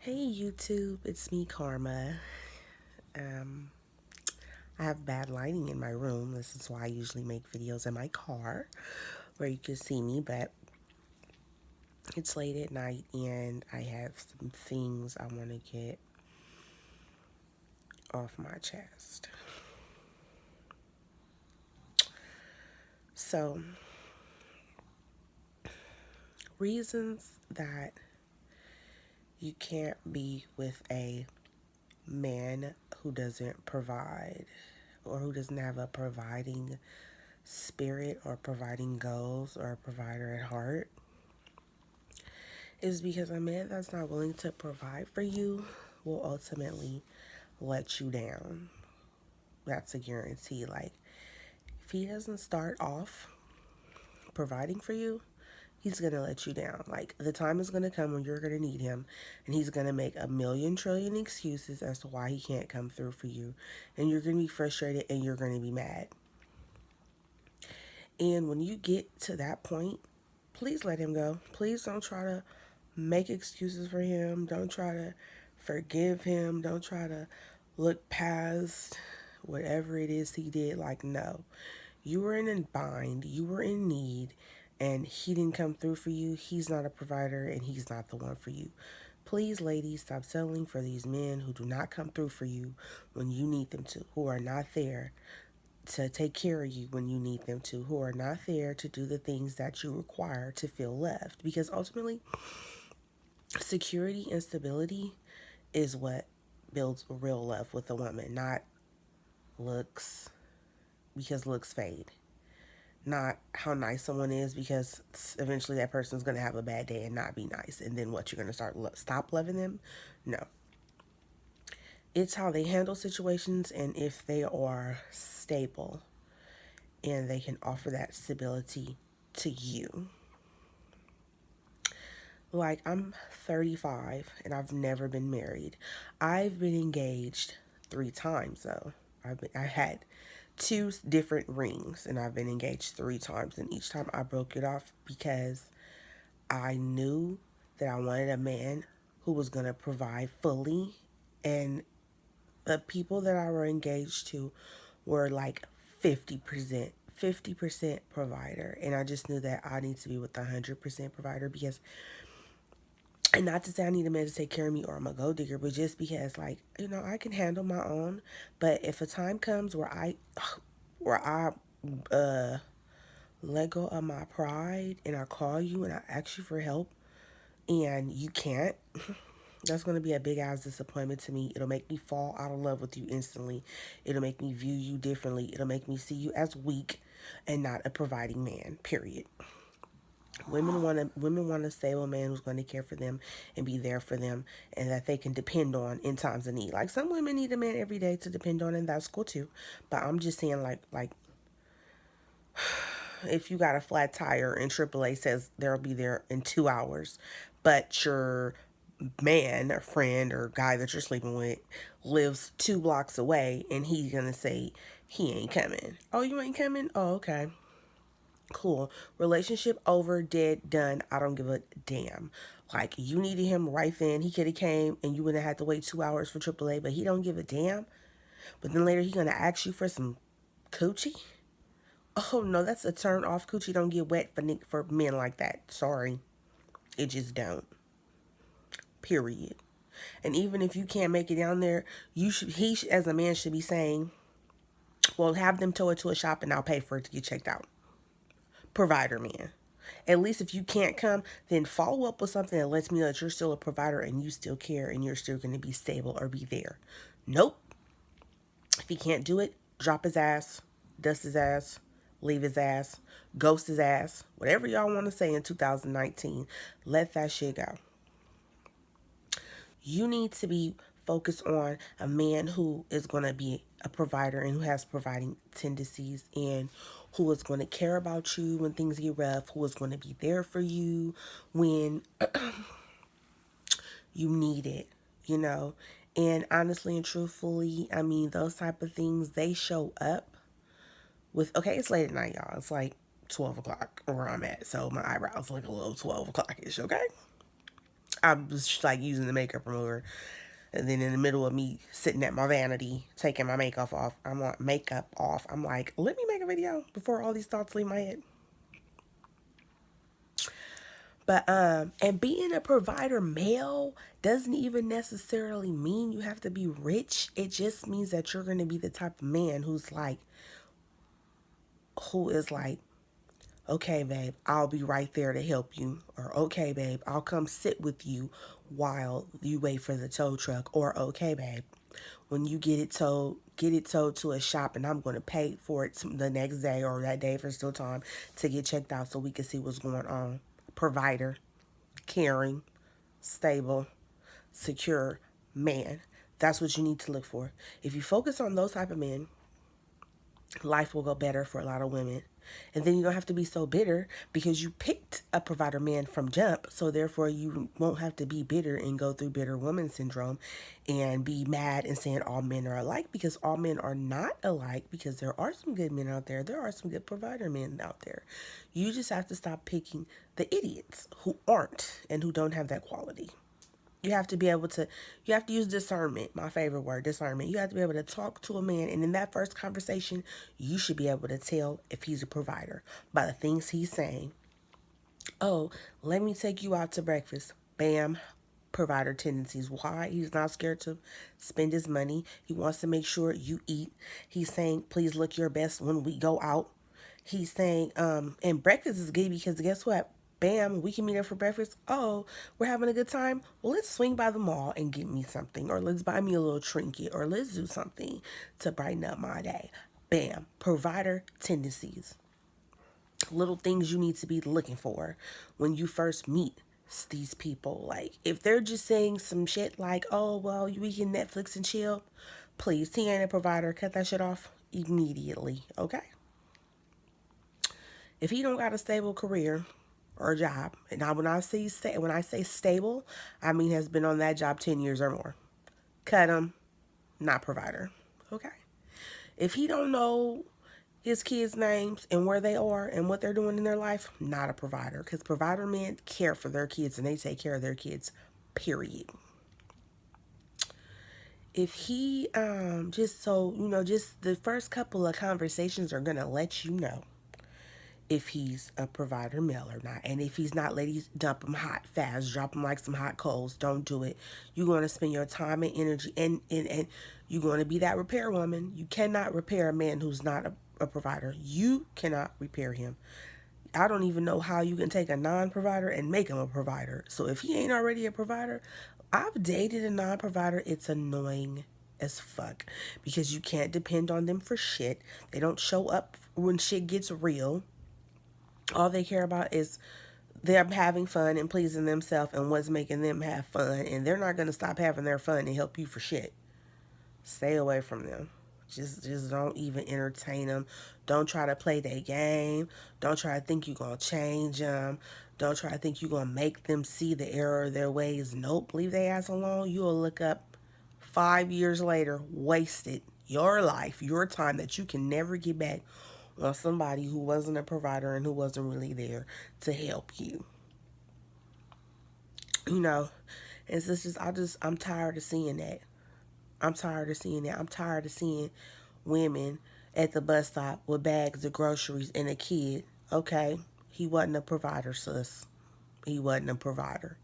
Hey YouTube, it's me Karma. Um, I have bad lighting in my room. This is why I usually make videos in my car where you can see me, but it's late at night and I have some things I want to get off my chest. So, reasons that you can't be with a man who doesn't provide or who doesn't have a providing spirit or providing goals or a provider at heart is because a man that's not willing to provide for you will ultimately let you down. That's a guarantee. Like, if he doesn't start off providing for you, he's going to let you down. Like, the time is going to come when you're going to need him, and he's going to make a million trillion excuses as to why he can't come through for you. And you're going to be frustrated and you're going to be mad. And when you get to that point, please let him go. Please don't try to make excuses for him. Don't try to forgive him. Don't try to look past whatever it is he did. Like, no. You were in a bind. You were in need. And he didn't come through for you. He's not a provider and he's not the one for you. Please, ladies, stop settling for these men who do not come through for you when you need them to, who are not there to take care of you when you need them to, who are not there to do the things that you require to feel loved. Because ultimately, security and stability is what builds real love with a woman, not looks, because looks fade. Not how nice someone is, because eventually that person's going to have a bad day and not be nice. And then what, you're going to stop loving them? No. It's how they handle situations and if they are stable and they can offer that stability to you. Like, I'm 35 and I've never been married. I've been engaged 3 times though. I had two different rings and I've been engaged 3 times, and each time I broke it off because I knew that I wanted a man who was going to provide fully, and the people that I were engaged to were like 50% provider, and I just knew that I need to be with the 100% provider. Because, and not to say I need a man to take care of me or I'm a gold digger, but just because, like, I can handle my own. But if a time comes where I uh let go of my pride and I call you and I ask you for help and you can't, that's going to be a big ass disappointment to me. It'll make me fall out of love with you instantly. It'll make me view you differently. It'll make me see you as weak and not a providing man, period. Women want a stable man who's going to care for them and be there for them and that they can depend on in times of need. Like, some women need a man every day to depend on, and that's cool too. But I'm just saying, like if you got a flat tire and AAA says they'll be there in 2 hours, but your man or friend or guy that you're sleeping with lives 2 blocks away and he's gonna say he ain't coming. Oh, you ain't coming? Oh, okay. Cool. Relationship over, dead, done. I don't give a damn. Like, you needed him right then. He could have came and you wouldn't have had to wait 2 hours for AAA, but he don't give a damn. But then later he gonna ask you for some coochie? Oh no, that's a turn off. Coochie don't get wet for men like that. Sorry. It just don't. Period. And even if you can't make it down there, as a man should be saying, well, have them tow it to a shop and I'll pay for it to get checked out. Provider man. At least if you can't come, then follow up with something that lets me know that you're still a provider and you still care and you're still going to be stable or be there. Nope. If he can't do it, drop his ass, dust his ass, leave his ass, ghost his ass, whatever y'all want to say in 2019. Let that shit go. You need to be focused on a man who is going to be a provider and who has providing tendencies, and who is going to care about you when things get rough, who is going to be there for you when you need it, you know. And honestly and truthfully, I mean, those type of things, they show up with, okay, it's late at night, y'all. It's like 12 o'clock where I'm at. So my eyebrows look a little 12 o'clock-ish, okay? I was like using the makeup remover. And then in the middle of me sitting at my vanity, taking my makeup off, I'm like, let me make a video before all these thoughts leave my head. But and being a provider male doesn't even necessarily mean you have to be rich. It just means that you're gonna be the type of man who is like, okay, babe, I'll be right there to help you. Or, okay, babe, I'll come sit with you while you wait for the tow truck. Or, okay, babe, when you get it towed to a shop and I'm going to pay for it the next day or that day if there's still time to get checked out so we can see what's going on. Provider, caring, stable, secure man. That's what you need to look for. If you focus on those type of men, life will go better for a lot of women. And then you don't have to be so bitter because you picked a provider man from jump. So therefore you won't have to be bitter and go through bitter woman syndrome and be mad and saying all men are alike, because all men are not alike, because there are some good men out there. There are some good provider men out there. You just have to stop picking the idiots who aren't and who don't have that quality. You have to be able to, you have to use discernment. My favorite word, discernment. You have to be able to talk to a man, and in that first conversation, you should be able to tell if he's a provider by the things he's saying. Oh, let me take you out to breakfast. Bam, provider tendencies. Why? He's not scared to spend his money. He wants to make sure you eat. He's saying, please look your best when we go out. He's saying, and breakfast is good because guess what? Bam, we can meet up for breakfast. Oh, we're having a good time. Well, let's swing by the mall and get me something, or let's buy me a little trinket, or let's do something to brighten up my day. Bam, provider tendencies. Little things you need to be looking for when you first meet these people. Like, if they're just saying some shit like, oh, well, we can Netflix and chill, please, he ain't a provider. Cut that shit off immediately, okay? If he don't got a stable career or job, and now when I say stable, I mean has been on that job 10 years or more. Cut him, not provider. Okay. If he don't know his kids' names and where they are and what they're doing in their life, not a provider. Because provider men care for their kids and they take care of their kids, period. If he just so you know, just the first couple of conversations are gonna let you know if he's a provider male or not. And if he's not, ladies, dump him hot fast. Drop him like some hot coals. Don't do it. You're going to spend your time and energy, and you're going to be that repair woman. You cannot repair a man who's not a provider. You cannot repair him. I don't even know how you can take a non-provider and make him a provider. So if he ain't already a provider, I've dated a non-provider. It's annoying as fuck because you can't depend on them for shit. They don't show up when shit gets real. All they care about is them having fun and pleasing themselves and what's making them have fun. And they're not going to stop having their fun and help you for shit. Stay away from them. Just don't even entertain them. Don't try to play their game. Don't try to think you're going to change them. Don't try to think you're going to make them see the error of their ways. Nope. Leave their ass alone. You'll look up 5 years later, wasted your life, your time that you can never get back on somebody who wasn't a provider and who wasn't really there to help you. You know, it's just I'm tired of seeing that. I'm tired of seeing that. I'm tired of seeing women at the bus stop with bags of groceries and a kid. Okay, he wasn't a provider, sis. He wasn't a provider.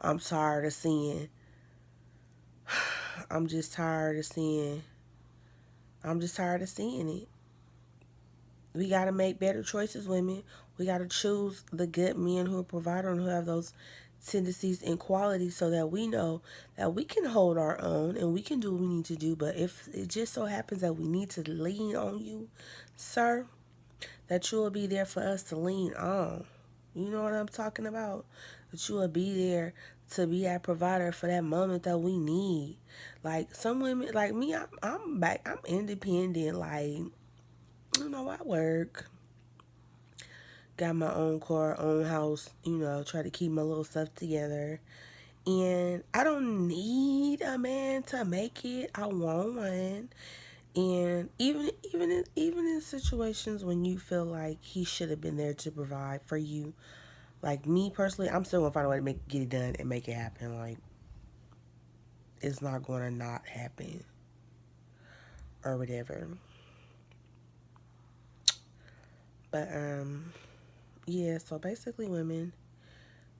I'm tired of seeing. I'm just tired of seeing. I'm just tired of seeing it. We got to make better choices, women. We got to choose the good men who are provider and who have those tendencies and qualities so that we know that we can hold our own and we can do what we need to do. But if it just so happens that we need to lean on you, sir, that you will be there for us to lean on. You know what I'm talking about? That you will be there to be that provider for that moment that we need. Like some women, like me, I'm back. I'm independent. Like, you know, I work. Got my own car, own house, you know, try to keep my little stuff together. And I don't need a man to make it. I want one. And even in situations when you feel like he should have been there to provide for you, Like me personally, I'm still gonna find a way to get it done and make it happen. Like it's not gonna not happen or whatever. But yeah. So basically, women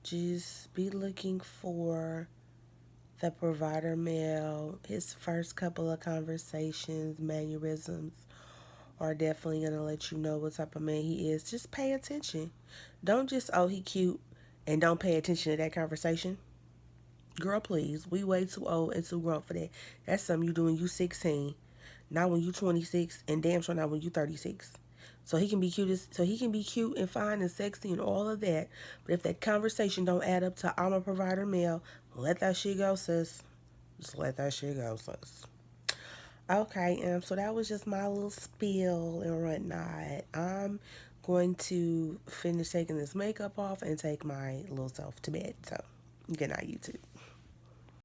just be looking for the provider male. His first couple of conversations, mannerisms are definitely gonna let you know what type of man he is. Just pay attention. Don't just he cute and don't pay attention to that conversation. Girl, please. We way too old and too grown for that. That's something you do when you 16, not when you 26, and damn sure not when you 36. So he can be cute and fine and sexy and all of that. But if that conversation don't add up to I'm a provider male, let that shit go, sis. Just let that shit go, sis. Okay, so that was just my little spiel and whatnot. I'm going to finish taking this makeup off and take my little self to bed. So, good night, YouTube.